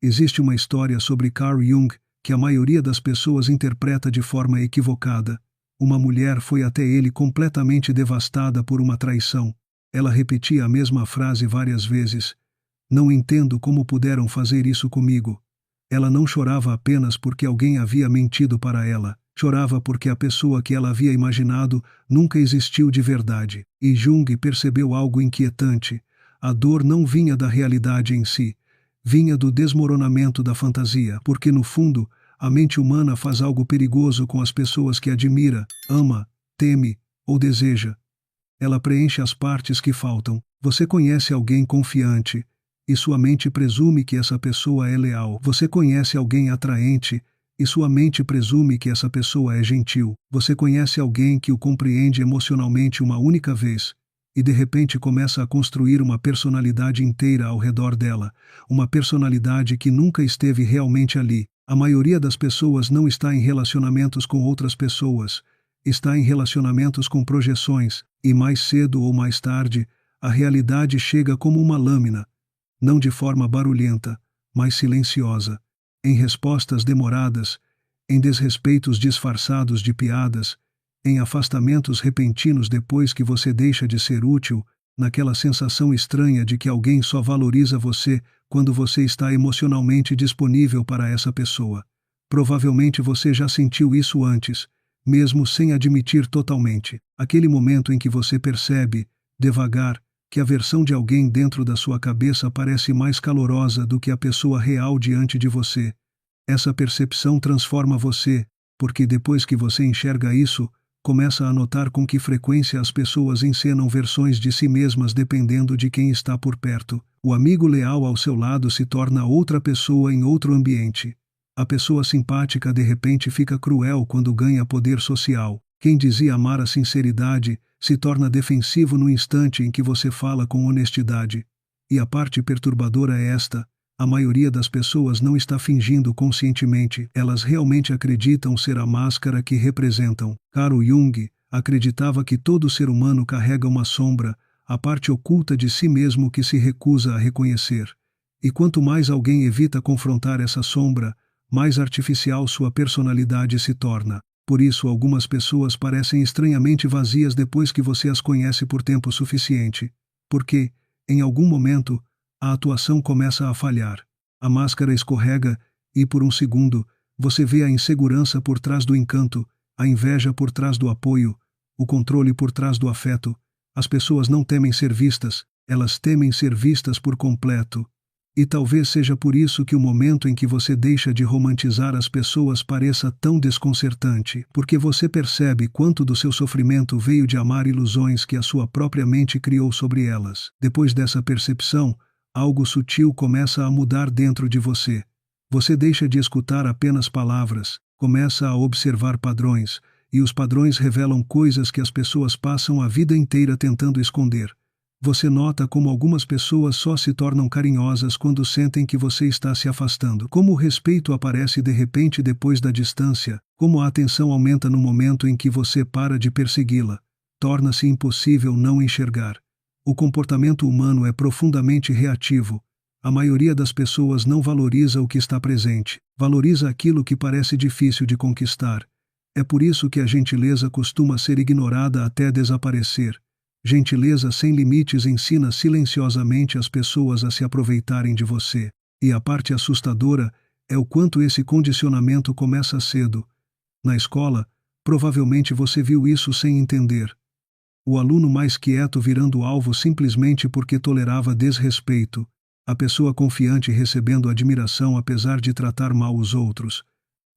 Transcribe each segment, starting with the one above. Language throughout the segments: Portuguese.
Existe uma história sobre Carl Jung que a maioria das pessoas interpreta de forma equivocada. Uma mulher foi até ele completamente devastada por uma traição. Ela repetia a mesma frase várias vezes. Não entendo como puderam fazer isso comigo. Ela não chorava apenas porque alguém havia mentido para ela. Chorava porque a pessoa que ela havia imaginado nunca existiu de verdade. E Jung percebeu algo inquietante. A dor não vinha da realidade em si. Vinha do desmoronamento da fantasia, porque no fundo, a mente humana faz algo perigoso com as pessoas que admira, ama, teme ou deseja. Ela preenche as partes que faltam. Você conhece alguém confiante, e sua mente presume que essa pessoa é leal. Você conhece alguém atraente, e sua mente presume que essa pessoa é gentil. Você conhece alguém que o compreende emocionalmente uma única vez, e de repente começa a construir uma personalidade inteira ao redor dela, uma personalidade que nunca esteve realmente ali. A maioria das pessoas não está em relacionamentos com outras pessoas, está em relacionamentos com projeções, e mais cedo ou mais tarde, a realidade chega como uma lâmina, não de forma barulhenta, mas silenciosa, em respostas demoradas, em desrespeitos disfarçados de piadas, em afastamentos repentinos depois que você deixa de ser útil, naquela sensação estranha de que alguém só valoriza você quando você está emocionalmente disponível para essa pessoa. Provavelmente você já sentiu isso antes, mesmo sem admitir totalmente. Aquele momento em que você percebe, devagar, que a versão de alguém dentro da sua cabeça parece mais calorosa do que a pessoa real diante de você. Essa percepção transforma você, porque depois que você enxerga isso, começa a notar com que frequência as pessoas encenam versões de si mesmas dependendo de quem está por perto. O amigo leal ao seu lado se torna outra pessoa em outro ambiente. A pessoa simpática de repente fica cruel quando ganha poder social. Quem dizia amar a sinceridade se torna defensivo no instante em que você fala com honestidade. E a parte perturbadora é esta: a maioria das pessoas não está fingindo conscientemente, elas realmente acreditam ser a máscara que representam. Carl Jung acreditava que todo ser humano carrega uma sombra, a parte oculta de si mesmo que se recusa a reconhecer. E quanto mais alguém evita confrontar essa sombra, mais artificial sua personalidade se torna. Por isso algumas pessoas parecem estranhamente vazias depois que você as conhece por tempo suficiente. Porque, em algum momento, a atuação começa a falhar. A máscara escorrega e, por um segundo, você vê a insegurança por trás do encanto, a inveja por trás do apoio, o controle por trás do afeto. As pessoas não temem ser vistas, elas temem ser vistas por completo. E talvez seja por isso que o momento em que você deixa de romantizar as pessoas pareça tão desconcertante, porque você percebe quanto do seu sofrimento veio de amar ilusões que a sua própria mente criou sobre elas. Depois dessa percepção, algo sutil começa a mudar dentro de você. Você deixa de escutar apenas palavras, começa a observar padrões, e os padrões revelam coisas que as pessoas passam a vida inteira tentando esconder. Você nota como algumas pessoas só se tornam carinhosas quando sentem que você está se afastando, como o respeito aparece de repente depois da distância, como a atenção aumenta no momento em que você para de persegui-la. Torna-se impossível não enxergar. O comportamento humano é profundamente reativo. A maioria das pessoas não valoriza o que está presente, valoriza aquilo que parece difícil de conquistar. É por isso que a gentileza costuma ser ignorada até desaparecer. Gentileza sem limites ensina silenciosamente as pessoas a se aproveitarem de você. E a parte assustadora é o quanto esse condicionamento começa cedo. Na escola, provavelmente você viu isso sem entender. O aluno mais quieto virando alvo simplesmente porque tolerava desrespeito. A pessoa confiante recebendo admiração apesar de tratar mal os outros.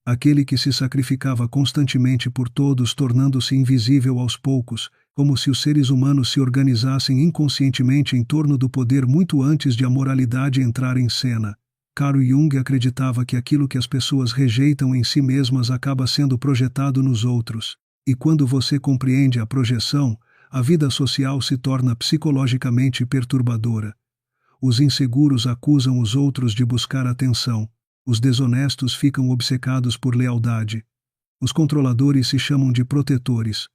Aquele que se sacrificava constantemente por todos tornando-se invisível aos poucos, como se os seres humanos se organizassem inconscientemente em torno do poder muito antes de a moralidade entrar em cena. Carl Jung acreditava que aquilo que as pessoas rejeitam em si mesmas acaba sendo projetado nos outros. E quando você compreende a projeção, a vida social se torna psicologicamente perturbadora. Os inseguros acusam os outros de buscar atenção. Os desonestos ficam obcecados por lealdade. Os controladores se chamam de protetores.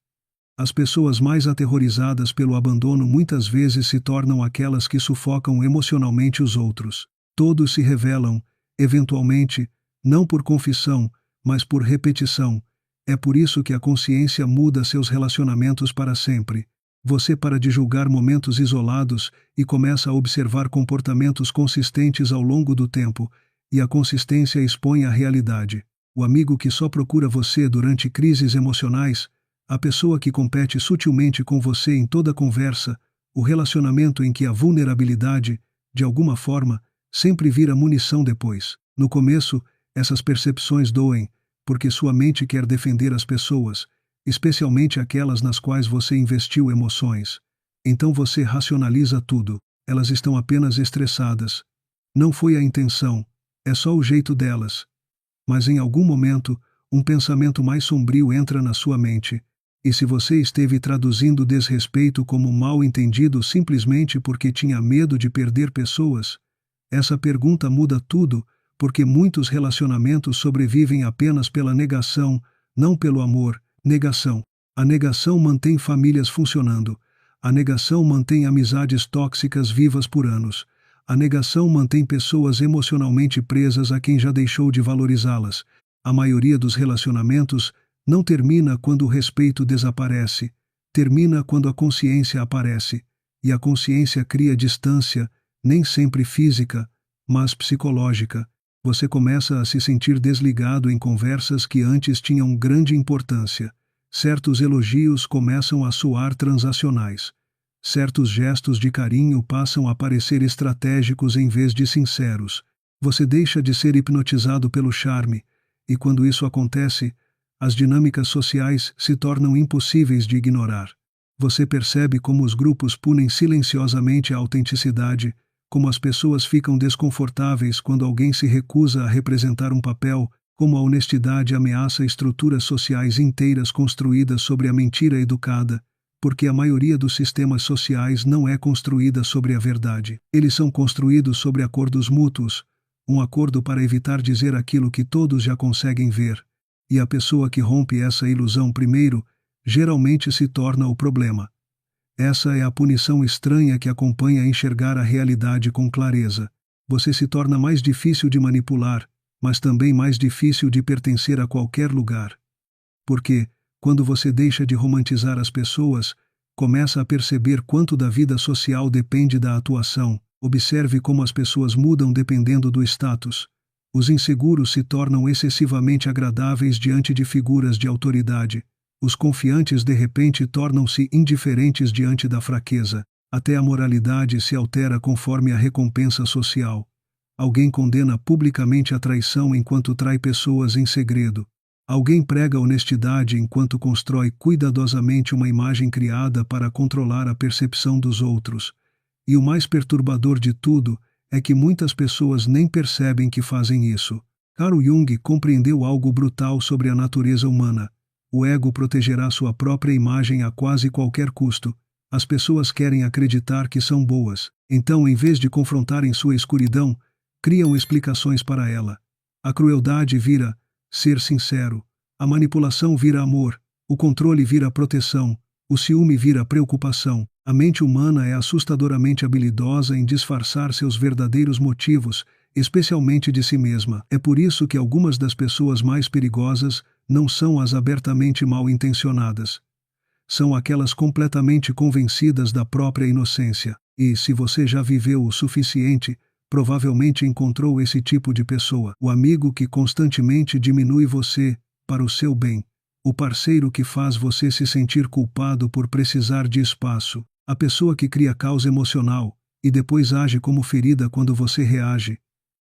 As pessoas mais aterrorizadas pelo abandono muitas vezes se tornam aquelas que sufocam emocionalmente os outros. Todos se revelam, eventualmente, não por confissão, mas por repetição. É por isso que a consciência muda seus relacionamentos para sempre. Você para de julgar momentos isolados e começa a observar comportamentos consistentes ao longo do tempo, e a consistência expõe a realidade. O amigo que só procura você durante crises emocionais, a pessoa que compete sutilmente com você em toda conversa, o relacionamento em que a vulnerabilidade, de alguma forma, sempre vira munição depois. No começo, essas percepções doem, porque sua mente quer defender as pessoas, especialmente aquelas nas quais você investiu emoções. Então você racionaliza tudo. Elas estão apenas estressadas. Não foi a intenção, é só o jeito delas. Mas em algum momento, um pensamento mais sombrio entra na sua mente. E se você esteve traduzindo desrespeito como mal entendido simplesmente porque tinha medo de perder pessoas, essa pergunta muda tudo, porque muitos relacionamentos sobrevivem apenas pela negação, não pelo amor. Negação. A negação mantém famílias funcionando. A negação mantém amizades tóxicas vivas por anos. A negação mantém pessoas emocionalmente presas a quem já deixou de valorizá-las. A maioria dos relacionamentos não termina quando o respeito desaparece. Termina quando a consciência aparece. E a consciência cria distância, nem sempre física, mas psicológica. Você começa a se sentir desligado em conversas que antes tinham grande importância. Certos elogios começam a soar transacionais. Certos gestos de carinho passam a parecer estratégicos em vez de sinceros. Você deixa de ser hipnotizado pelo charme, e quando isso acontece, as dinâmicas sociais se tornam impossíveis de ignorar. Você percebe como os grupos punem silenciosamente a autenticidade, como as pessoas ficam desconfortáveis quando alguém se recusa a representar um papel, como a honestidade ameaça estruturas sociais inteiras construídas sobre a mentira educada, porque a maioria dos sistemas sociais não é construída sobre a verdade. Eles são construídos sobre acordos mútuos, um acordo para evitar dizer aquilo que todos já conseguem ver, e a pessoa que rompe essa ilusão primeiro, geralmente se torna o problema. Essa é a punição estranha que acompanha enxergar a realidade com clareza. Você se torna mais difícil de manipular, mas também mais difícil de pertencer a qualquer lugar. Porque, quando você deixa de romantizar as pessoas, começa a perceber quanto da vida social depende da atuação. Observe como as pessoas mudam dependendo do status. Os inseguros se tornam excessivamente agradáveis diante de figuras de autoridade. Os confiantes de repente tornam-se indiferentes diante da fraqueza. Até a moralidade se altera conforme a recompensa social. Alguém condena publicamente a traição enquanto trai pessoas em segredo. Alguém prega honestidade enquanto constrói cuidadosamente uma imagem criada para controlar a percepção dos outros. E o mais perturbador de tudo é que muitas pessoas nem percebem que fazem isso. Carl Jung compreendeu algo brutal sobre a natureza humana. O ego protegerá sua própria imagem a quase qualquer custo. As pessoas querem acreditar que são boas. Então, em vez de confrontarem sua escuridão, criam explicações para ela. A crueldade vira ser sincero. A manipulação vira amor. O controle vira proteção. O ciúme vira preocupação. A mente humana é assustadoramente habilidosa em disfarçar seus verdadeiros motivos, especialmente de si mesma. É por isso que algumas das pessoas mais perigosas não são as abertamente mal-intencionadas. São aquelas completamente convencidas da própria inocência. E, se você já viveu o suficiente, provavelmente encontrou esse tipo de pessoa. O amigo que constantemente diminui você, para o seu bem. O parceiro que faz você se sentir culpado por precisar de espaço. A pessoa que cria caos emocional, e depois age como ferida quando você reage.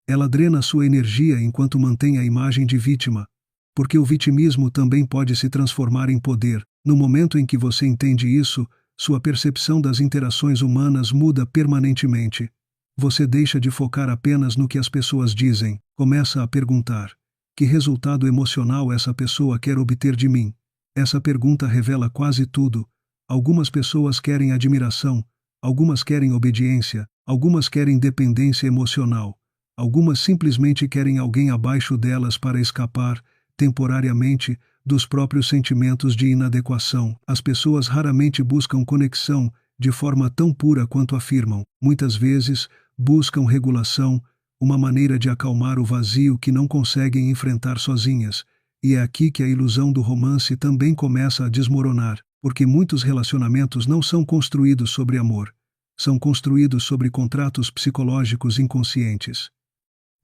Ela drena sua energia enquanto mantém a imagem de vítima. Porque o vitimismo também pode se transformar em poder. No momento em que você entende isso, sua percepção das interações humanas muda permanentemente. Você deixa de focar apenas no que as pessoas dizem, começa a perguntar: que resultado emocional essa pessoa quer obter de mim? Essa pergunta revela quase tudo. Algumas pessoas querem admiração, algumas querem obediência, algumas querem dependência emocional, algumas simplesmente querem alguém abaixo delas para escapar, temporariamente, dos próprios sentimentos de inadequação. As pessoas raramente buscam conexão de forma tão pura quanto afirmam. Muitas vezes, buscam regulação, uma maneira de acalmar o vazio que não conseguem enfrentar sozinhas, e é aqui que a ilusão do romance também começa a desmoronar, porque muitos relacionamentos não são construídos sobre amor, são construídos sobre contratos psicológicos inconscientes.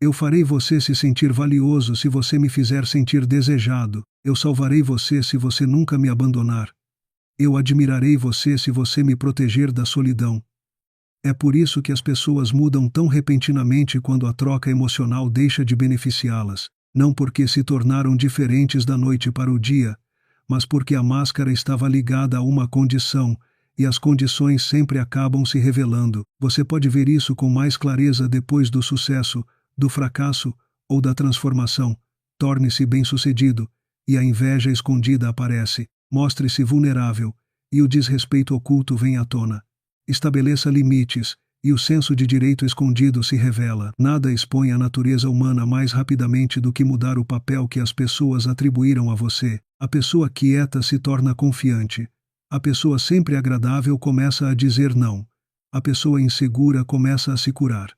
Eu farei você se sentir valioso se você me fizer sentir desejado, eu salvarei você se você nunca me abandonar. Eu admirarei você se você me proteger da solidão. É por isso que as pessoas mudam tão repentinamente quando a troca emocional deixa de beneficiá-las, não porque se tornaram diferentes da noite para o dia, mas porque a máscara estava ligada a uma condição, e as condições sempre acabam se revelando. Você pode ver isso com mais clareza depois do sucesso, do fracasso ou da transformação. Torne-se bem-sucedido, e a inveja escondida aparece. Mostre-se vulnerável, e o desrespeito oculto vem à tona. Estabeleça limites, e o senso de direito escondido se revela. Nada expõe a natureza humana mais rapidamente do que mudar o papel que as pessoas atribuíram a você. A pessoa quieta se torna confiante. A pessoa sempre agradável começa a dizer não. A pessoa insegura começa a se curar.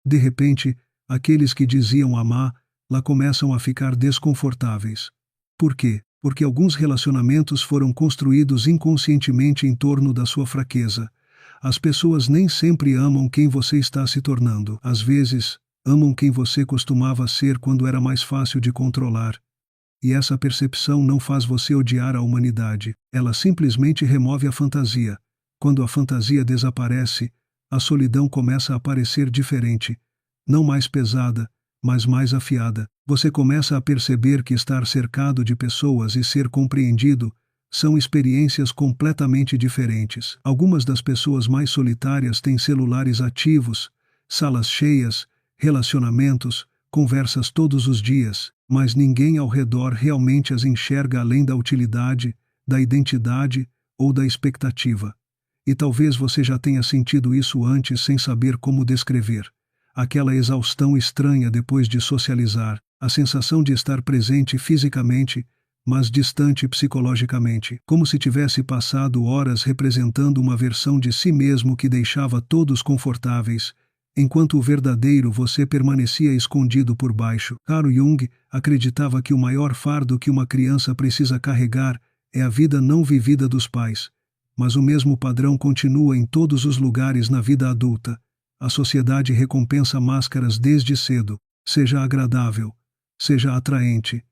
De repente, aqueles que diziam amá-la começam a ficar desconfortáveis. Por quê? Porque alguns relacionamentos foram construídos inconscientemente em torno da sua fraqueza. As pessoas nem sempre amam quem você está se tornando. Às vezes, amam quem você costumava ser quando era mais fácil de controlar. E essa percepção não faz você odiar a humanidade. Ela simplesmente remove a fantasia. Quando a fantasia desaparece, a solidão começa a parecer diferente. Não mais pesada, mas mais afiada. Você começa a perceber que estar cercado de pessoas e ser compreendido são experiências completamente diferentes. Algumas das pessoas mais solitárias têm celulares ativos, salas cheias, relacionamentos, conversas todos os dias, mas ninguém ao redor realmente as enxerga além da utilidade, da identidade ou da expectativa. E talvez você já tenha sentido isso antes sem saber como descrever. Aquela exaustão estranha depois de socializar, a sensação de estar presente fisicamente, mas distante psicologicamente, como se tivesse passado horas representando uma versão de si mesmo que deixava todos confortáveis, enquanto o verdadeiro você permanecia escondido por baixo. Carl Jung acreditava que o maior fardo que uma criança precisa carregar é a vida não vivida dos pais, mas o mesmo padrão continua em todos os lugares na vida adulta. A sociedade recompensa máscaras desde cedo. Seja agradável, seja atraente,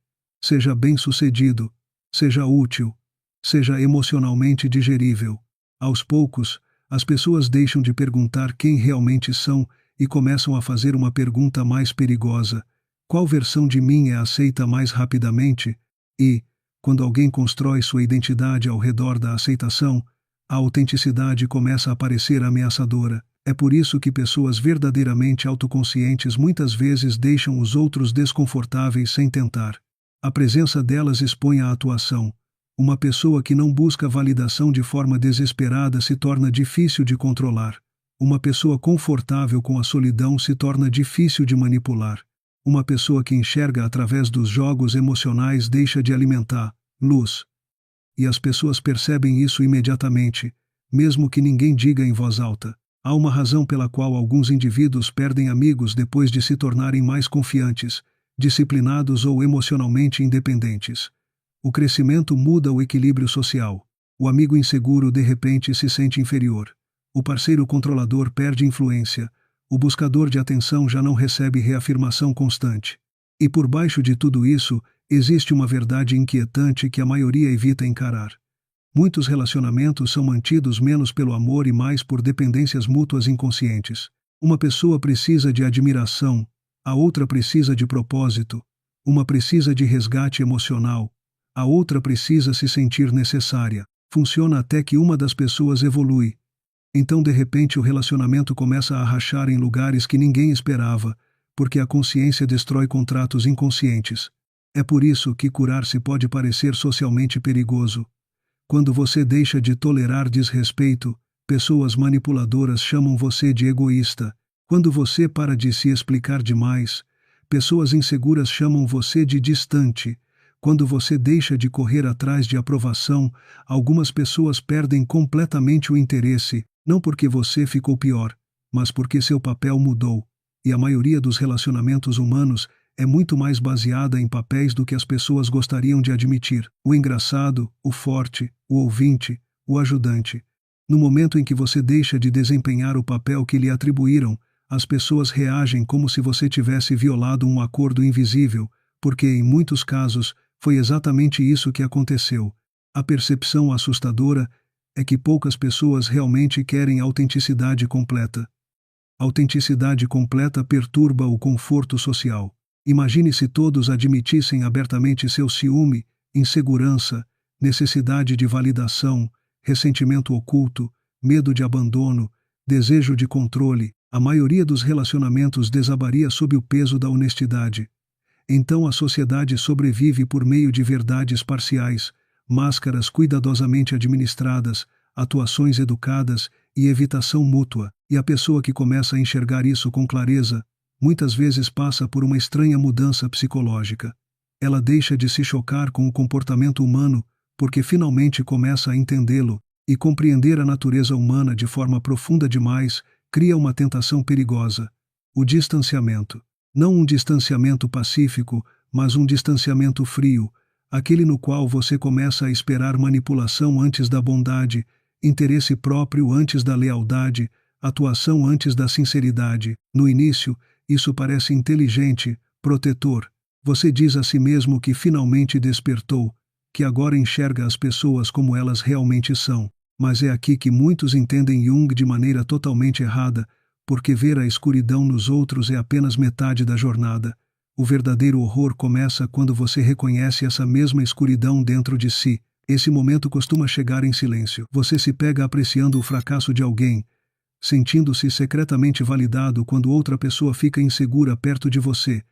seja bem-sucedido, seja útil, seja emocionalmente digerível. Aos poucos, as pessoas deixam de perguntar quem realmente são e começam a fazer uma pergunta mais perigosa: qual versão de mim é aceita mais rapidamente? E, quando alguém constrói sua identidade ao redor da aceitação, a autenticidade começa a parecer ameaçadora. É por isso que pessoas verdadeiramente autoconscientes muitas vezes deixam os outros desconfortáveis sem tentar. A presença delas expõe a atuação. Uma pessoa que não busca validação de forma desesperada se torna difícil de controlar. Uma pessoa confortável com a solidão se torna difícil de manipular. Uma pessoa que enxerga através dos jogos emocionais deixa de alimentar luz. E as pessoas percebem isso imediatamente, mesmo que ninguém diga em voz alta. Há uma razão pela qual alguns indivíduos perdem amigos depois de se tornarem mais confiantes, disciplinados ou emocionalmente independentes. O crescimento muda o equilíbrio social. O amigo inseguro de repente se sente inferior. O parceiro controlador perde influência. O buscador de atenção já não recebe reafirmação constante. E por baixo de tudo isso, existe uma verdade inquietante que a maioria evita encarar. Muitos relacionamentos são mantidos menos pelo amor e mais por dependências mútuas inconscientes. Uma pessoa precisa de admiração, a outra precisa de propósito, uma precisa de resgate emocional, a outra precisa se sentir necessária. Funciona até que uma das pessoas evolui. Então de repente o relacionamento começa a rachar em lugares que ninguém esperava, porque a consciência destrói contratos inconscientes. É por isso que curar-se pode parecer socialmente perigoso. Quando você deixa de tolerar desrespeito, pessoas manipuladoras chamam você de egoísta. Quando você para de se explicar demais, pessoas inseguras chamam você de distante. Quando você deixa de correr atrás de aprovação, algumas pessoas perdem completamente o interesse, não porque você ficou pior, mas porque seu papel mudou. e a maioria dos relacionamentos humanos é muito mais baseada em papéis do que as pessoas gostariam de admitir. O engraçado, o forte, o ouvinte, o ajudante. No momento em que você deixa de desempenhar o papel que lhe atribuíram, as pessoas reagem como se você tivesse violado um acordo invisível, porque, em muitos casos, foi exatamente isso que aconteceu. A percepção assustadora é que poucas pessoas realmente querem autenticidade completa. Autenticidade completa perturba o conforto social. Imagine se todos admitissem abertamente seu ciúme, insegurança, necessidade de validação, ressentimento oculto, medo de abandono, desejo de controle. A maioria dos relacionamentos desabaria sob o peso da honestidade. Então a sociedade sobrevive por meio de verdades parciais, máscaras cuidadosamente administradas, atuações educadas e evitação mútua, e a pessoa que começa a enxergar isso com clareza, muitas vezes passa por uma estranha mudança psicológica. Ela deixa de se chocar com o comportamento humano, porque finalmente começa a entendê-lo, e compreender a natureza humana de forma profunda demais cria uma tentação perigosa: o distanciamento. Não um distanciamento pacífico, mas um distanciamento frio, aquele no qual você começa a esperar manipulação antes da bondade, interesse próprio antes da lealdade, atuação antes da sinceridade. No início, isso parece inteligente, protetor. Você diz a si mesmo que finalmente despertou, que agora enxerga as pessoas como elas realmente são. Mas é aqui que muitos entendem Jung de maneira totalmente errada, porque ver a escuridão nos outros é apenas metade da jornada. O verdadeiro horror começa quando você reconhece essa mesma escuridão dentro de si. Esse momento costuma chegar em silêncio. Você se pega apreciando o fracasso de alguém, sentindo-se secretamente validado quando outra pessoa fica insegura perto de você,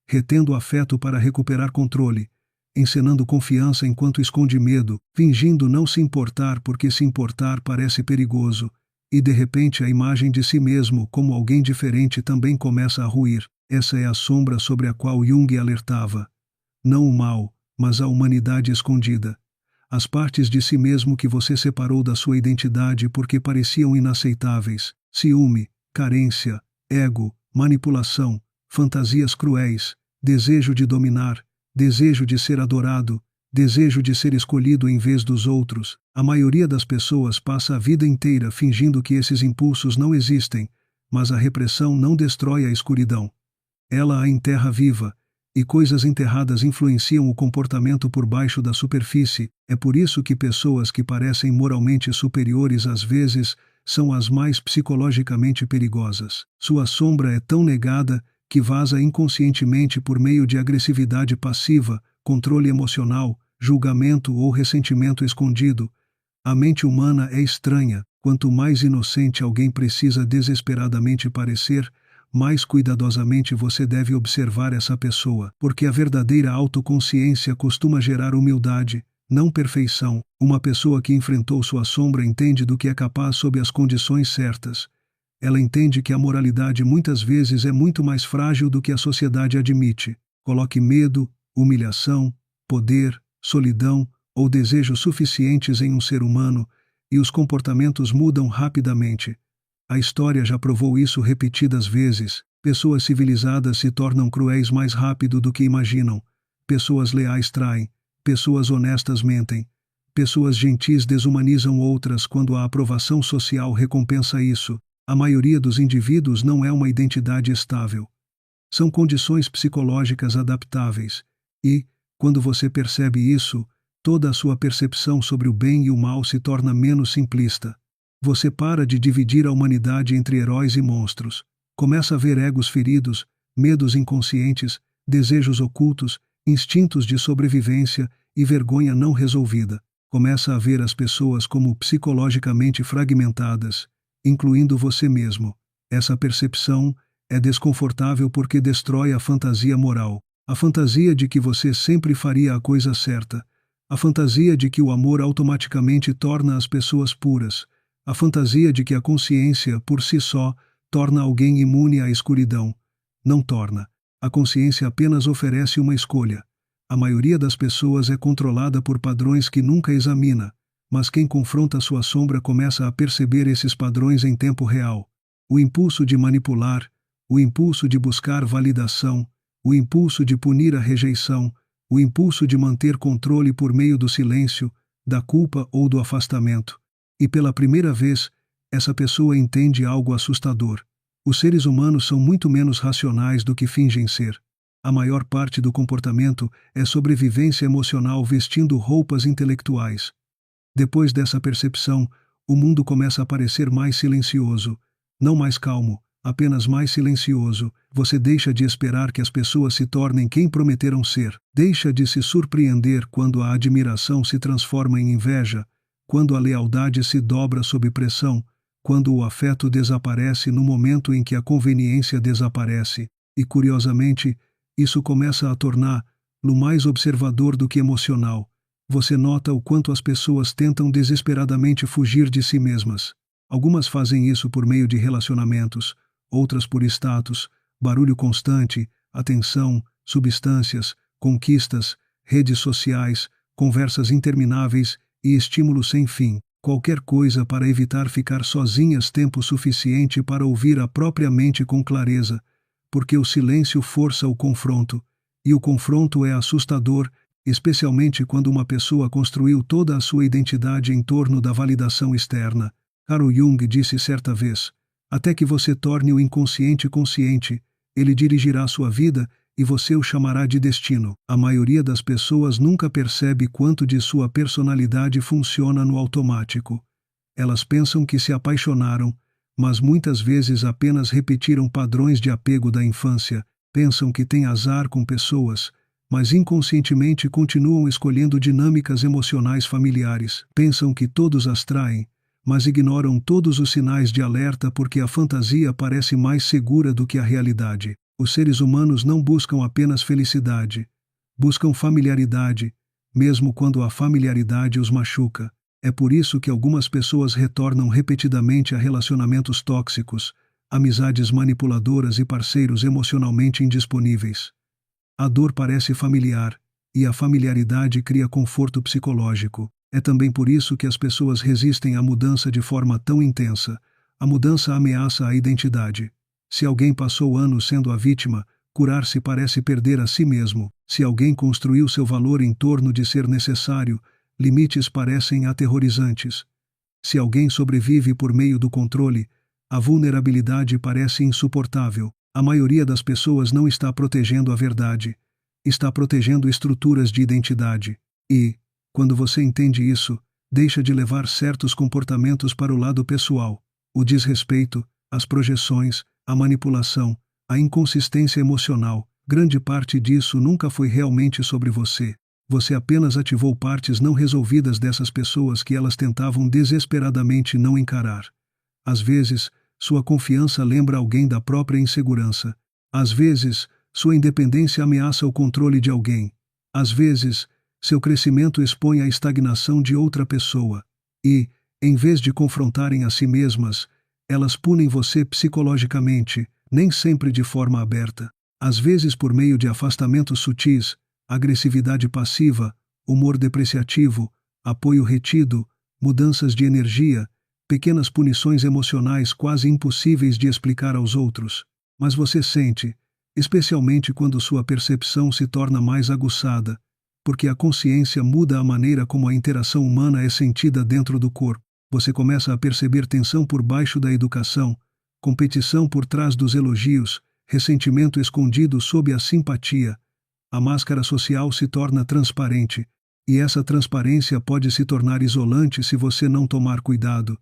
retendo afeto para recuperar controle, encenando confiança enquanto esconde medo, fingindo não se importar porque se importar parece perigoso, e de repente a imagem de si mesmo como alguém diferente também começa a ruir. Essa é a sombra sobre a qual Jung alertava. Não o mal, mas a humanidade escondida. As partes de si mesmo que você separou da sua identidade porque pareciam inaceitáveis: ciúme, carência, ego, manipulação, fantasias cruéis, desejo de dominar, desejo de ser adorado, desejo de ser escolhido em vez dos outros. A maioria das pessoas passa a vida inteira fingindo que esses impulsos não existem, mas a repressão não destrói a escuridão. Ela a enterra viva, e coisas enterradas influenciam o comportamento por baixo da superfície. É por isso que pessoas que parecem moralmente superiores às vezes são as mais psicologicamente perigosas. Sua sombra é tão negada que vaza inconscientemente por meio de agressividade passiva, controle emocional, julgamento ou ressentimento escondido. A mente humana é estranha. Quanto mais inocente alguém precisa desesperadamente parecer, mais cuidadosamente você deve observar essa pessoa, porque a verdadeira autoconsciência costuma gerar humildade, não perfeição. Uma pessoa que enfrentou sua sombra entende do que é capaz sob as condições certas. Ela entende que a moralidade muitas vezes é muito mais frágil do que a sociedade admite. Coloque medo, humilhação, poder, solidão ou desejo suficientes em um ser humano, e os comportamentos mudam rapidamente. A história já provou isso repetidas vezes. Pessoas civilizadas se tornam cruéis mais rápido do que imaginam. Pessoas leais traem. Pessoas honestas mentem. Pessoas gentis desumanizam outras quando a aprovação social recompensa isso. A maioria dos indivíduos não é uma identidade estável. São condições psicológicas adaptáveis. E, quando você percebe isso, toda a sua percepção sobre o bem e o mal se torna menos simplista. Você para de dividir a humanidade entre heróis e monstros. Começa a ver egos feridos, medos inconscientes, desejos ocultos, instintos de sobrevivência e vergonha não resolvida. Começa a ver as pessoas como psicologicamente fragmentadas, incluindo você mesmo. Essa percepção é desconfortável porque destrói a fantasia moral. A fantasia de que você sempre faria a coisa certa. A fantasia de que o amor automaticamente torna as pessoas puras. A fantasia de que a consciência, por si só, torna alguém imune à escuridão. Não torna. A consciência apenas oferece uma escolha. A maioria das pessoas é controlada por padrões que nunca examina, mas quem confronta sua sombra começa a perceber esses padrões em tempo real. O impulso de manipular, o impulso de buscar validação, o impulso de punir a rejeição, o impulso de manter controle por meio do silêncio, da culpa ou do afastamento. E pela primeira vez, essa pessoa entende algo assustador. Os seres humanos são muito menos racionais do que fingem ser. A maior parte do comportamento é sobrevivência emocional vestindo roupas intelectuais. Depois dessa percepção, o mundo começa a parecer mais silencioso, não mais calmo, apenas mais silencioso. Você deixa de esperar que as pessoas se tornem quem prometeram ser. Deixa de se surpreender quando a admiração se transforma em inveja, quando a lealdade se dobra sob pressão, quando o afeto desaparece no momento em que a conveniência desaparece. E, curiosamente, isso começa a torná-lo mais observador do que emocional. Você nota o quanto as pessoas tentam desesperadamente fugir de si mesmas. Algumas fazem isso por meio de relacionamentos, outras por status, barulho constante, atenção, substâncias, conquistas, redes sociais, conversas intermináveis e estímulos sem fim. Qualquer coisa para evitar ficar sozinhas tempo suficiente para ouvir a própria mente com clareza, porque o silêncio força o confronto, e o confronto é assustador, especialmente quando uma pessoa construiu toda a sua identidade em torno da validação externa. Carl Jung disse certa vez: até que você torne o inconsciente consciente, ele dirigirá sua vida e você o chamará de destino. A maioria das pessoas nunca percebe quanto de sua personalidade funciona no automático. Elas pensam que se apaixonaram, mas muitas vezes apenas repetiram padrões de apego da infância. Pensam que têm azar com pessoas, mas inconscientemente continuam escolhendo dinâmicas emocionais familiares. Pensam que todos as traem, mas ignoram todos os sinais de alerta porque a fantasia parece mais segura do que a realidade. Os seres humanos não buscam apenas felicidade, buscam familiaridade, mesmo quando a familiaridade os machuca. É por isso que algumas pessoas retornam repetidamente a relacionamentos tóxicos, amizades manipuladoras e parceiros emocionalmente indisponíveis. A dor parece familiar, e a familiaridade cria conforto psicológico. É também por isso que as pessoas resistem à mudança de forma tão intensa. A mudança ameaça a identidade. Se alguém passou anos sendo a vítima, curar-se parece perder a si mesmo. Se alguém construiu seu valor em torno de ser necessário, limites parecem aterrorizantes. Se alguém sobrevive por meio do controle, a vulnerabilidade parece insuportável. A maioria das pessoas não está protegendo a verdade. Está protegendo estruturas de identidade. E, quando você entende isso, deixa de levar certos comportamentos para o lado pessoal. O desrespeito, as projeções, a manipulação, a inconsistência emocional. Grande parte disso nunca foi realmente sobre você. Você apenas ativou partes não resolvidas dessas pessoas que elas tentavam desesperadamente não encarar. Às vezes, sua confiança lembra alguém da própria insegurança. Às vezes, sua independência ameaça o controle de alguém. Às vezes, seu crescimento expõe a estagnação de outra pessoa. E, em vez de confrontarem a si mesmas, elas punem você psicologicamente, nem sempre de forma aberta. Às vezes por meio de afastamentos sutis, agressividade passiva, humor depreciativo, apoio retido, mudanças de energia, pequenas punições emocionais quase impossíveis de explicar aos outros. Mas você sente, especialmente quando sua percepção se torna mais aguçada, porque a consciência muda a maneira como a interação humana é sentida dentro do corpo. Você começa a perceber tensão por baixo da educação, competição por trás dos elogios, ressentimento escondido sob a simpatia. A máscara social se torna transparente, e essa transparência pode se tornar isolante se você não tomar cuidado,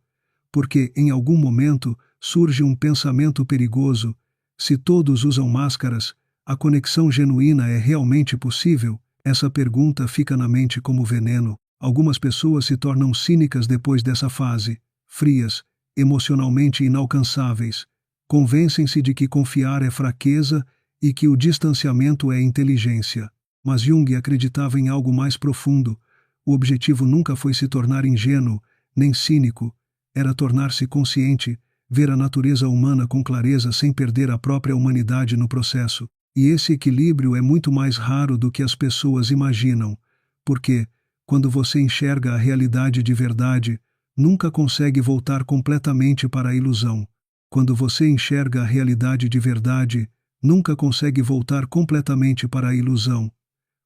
porque, em algum momento, surge um pensamento perigoso: se todos usam máscaras, a conexão genuína é realmente possível? Essa pergunta fica na mente como veneno. Algumas pessoas se tornam cínicas depois dessa fase, frias, emocionalmente inalcançáveis. Convencem-se de que confiar é fraqueza e que o distanciamento é inteligência. Mas Jung acreditava em algo mais profundo. O objetivo nunca foi se tornar ingênuo, nem cínico. Era tornar-se consciente, ver a natureza humana com clareza sem perder a própria humanidade no processo. E esse equilíbrio é muito mais raro do que as pessoas imaginam, porque, quando você enxerga a realidade de verdade, nunca consegue voltar completamente para a ilusão. Quando você enxerga a realidade de verdade, nunca consegue voltar completamente para a ilusão.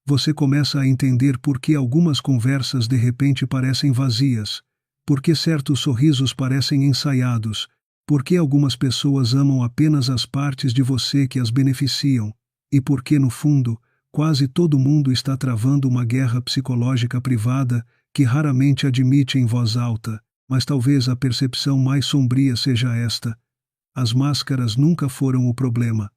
Você começa a entender por que algumas conversas de repente parecem vazias, por que certos sorrisos parecem ensaiados, por que algumas pessoas amam apenas as partes de você que as beneficiam, e por que, no fundo, quase todo mundo está travando uma guerra psicológica privada que raramente admite em voz alta, mas talvez a percepção mais sombria seja esta: as máscaras nunca foram o problema.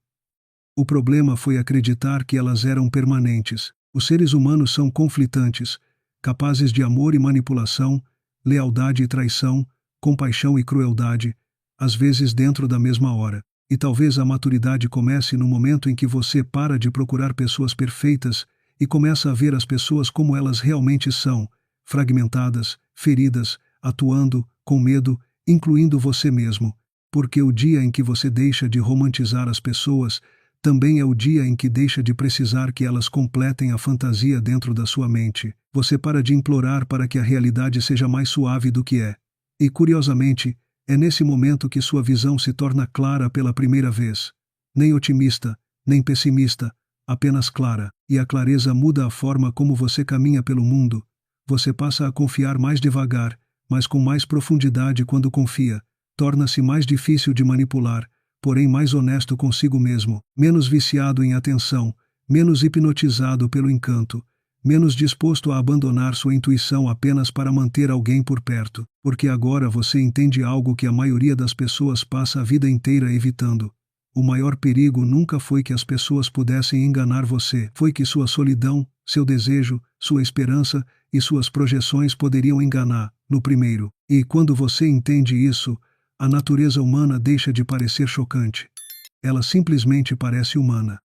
O problema foi acreditar que elas eram permanentes. Os seres humanos são conflitantes, capazes de amor e manipulação, lealdade e traição, compaixão e crueldade, às vezes dentro da mesma hora. E talvez a maturidade comece no momento em que você para de procurar pessoas perfeitas e começa a ver as pessoas como elas realmente são, fragmentadas, feridas, atuando, com medo, incluindo você mesmo. Porque o dia em que você deixa de romantizar as pessoas também é o dia em que deixa de precisar que elas completem a fantasia dentro da sua mente. Você para de implorar para que a realidade seja mais suave do que é. E, curiosamente, é nesse momento que sua visão se torna clara pela primeira vez. Nem otimista, nem pessimista, apenas clara. E a clareza muda a forma como você caminha pelo mundo. Você passa a confiar mais devagar, mas com mais profundidade quando confia. Torna-se mais difícil de manipular, porém mais honesto consigo mesmo, menos viciado em atenção, menos hipnotizado pelo encanto, menos disposto a abandonar sua intuição apenas para manter alguém por perto, porque agora você entende algo que a maioria das pessoas passa a vida inteira evitando. O maior perigo nunca foi que as pessoas pudessem enganar você, foi que sua solidão, seu desejo, sua esperança e suas projeções poderiam enganar, no primeiro. E quando você entende isso, a natureza humana deixa de parecer chocante. Ela simplesmente parece humana.